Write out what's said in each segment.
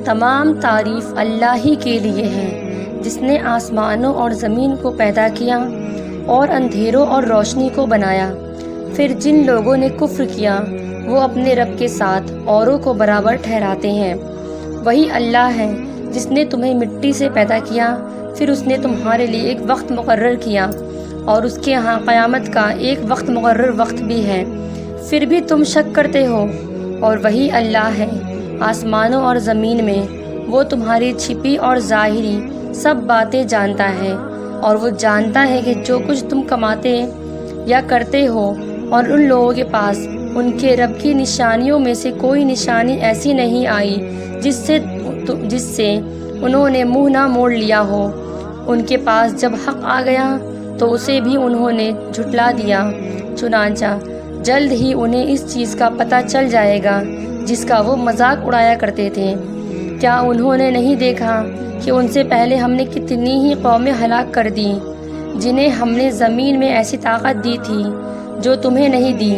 تمام تعریف اللہ ہی کے لیے ہے جس نے آسمانوں اور زمین کو پیدا کیا اور اندھیروں اور روشنی کو بنایا۔ پھر جن لوگوں نے کفر کیا وہ اپنے رب کے ساتھ اوروں کو برابر ٹھہراتے ہیں۔ وہی اللہ ہے جس نے تمہیں مٹی سے پیدا کیا، پھر اس نے تمہارے لیے ایک وقت مقرر کیا اور اس کے ہاں قیامت کا ایک وقت مقرر وقت بھی ہے، پھر بھی تم شک کرتے ہو۔ اور وہی اللہ ہے آسمانوں اور زمین میں، وہ تمہاری چھپی اور ظاہری سب باتیں جانتا ہے، اور وہ جانتا ہے کہ جو کچھ تم کماتے یا کرتے ہو، اور ان لوگوں کے پاس ان کے رب کی نشانیوں میں سے کوئی نشانی ایسی نہیں آئی جس سے انہوں نے منہ نہ موڑ لیا ہو۔ ان کے پاس جب حق آ گیا تو اسے بھی انہوں نے جھٹلا دیا، چنانچہ جلد ہی انہیں اس چیز کا پتہ چل جائے گا جس کا وہ مذاق اڑایا کرتے تھے۔ کیا انہوں نے نہیں دیکھا کہ ان سے پہلے ہم نے کتنی ہی قومیں ہلاک کر دیں جنہیں ہم نے زمین میں ایسی طاقت دی تھی جو تمہیں نہیں دی،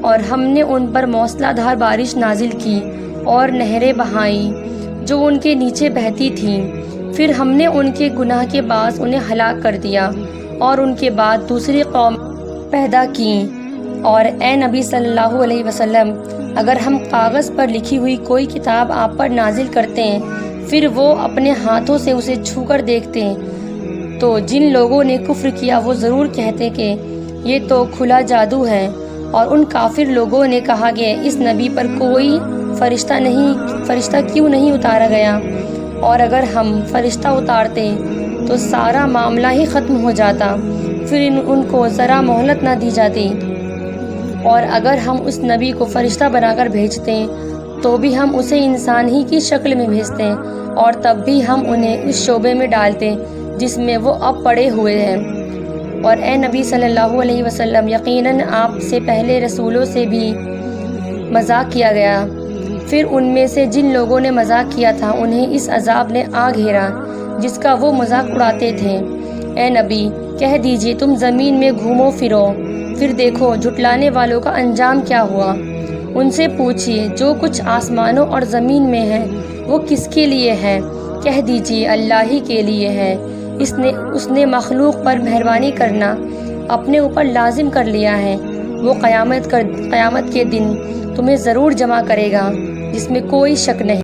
اور ہم نے ان پر موسلا دھار بارش نازل کی اور نہریں بہائیں جو ان کے نیچے بہتی تھیں۔ پھر ہم نے ان کے گناہ کے باعث انہیں ہلاک کر دیا اور ان کے بعد دوسری قوم پیدا کیں۔ اور اے نبی صلی اللہ علیہ وسلم، اگر ہم کاغذ پر لکھی ہوئی کوئی کتاب آپ پر نازل کرتے ہیں، پھر وہ اپنے ہاتھوں سے اسے چھو کر دیکھتے تو جن لوگوں نے کفر کیا وہ ضرور کہتے کہ یہ تو کھلا جادو ہے، اور ان کافر لوگوں نے کہا کہ اس نبی پر کوئی فرشتہ کیوں نہیں اتارا گیا، اور اگر ہم فرشتہ اتارتے تو سارا معاملہ ہی ختم ہو جاتا، پھر ان کو ذرا مہلت نہ دی جاتی۔ اور اگر ہم اس نبی کو فرشتہ بنا کر بھیجتے تو بھی ہم اسے انسان ہی کی شکل میں بھیجتے، اور تب بھی ہم انہیں اس شعبے میں ڈالتے جس میں وہ اب پڑے ہوئے ہیں۔ اور اے نبی صلی اللہ علیہ وسلم، یقیناً آپ سے پہلے رسولوں سے بھی مذاق کیا گیا، پھر ان میں سے جن لوگوں نے مذاق کیا تھا انہیں اس عذاب نے آ گھیرا جس کا وہ مذاق اڑاتے تھے۔ اے نبی، کہہ دیجئے تم زمین میں گھومو پھرو، پھر دیکھو جھٹلانے والوں کا انجام کیا ہوا۔ ان سے پوچھئے جو کچھ آسمانوں اور زمین میں ہے وہ کس کے لیے ہے؟ کہہ دیجئے اللہ ہی کے لیے ہے۔ اس نے مخلوق پر مہربانی کرنا اپنے اوپر لازم کر لیا ہے۔ وہ قیامت کے دن تمہیں ضرور جمع کرے گا جس میں کوئی شک نہیں۔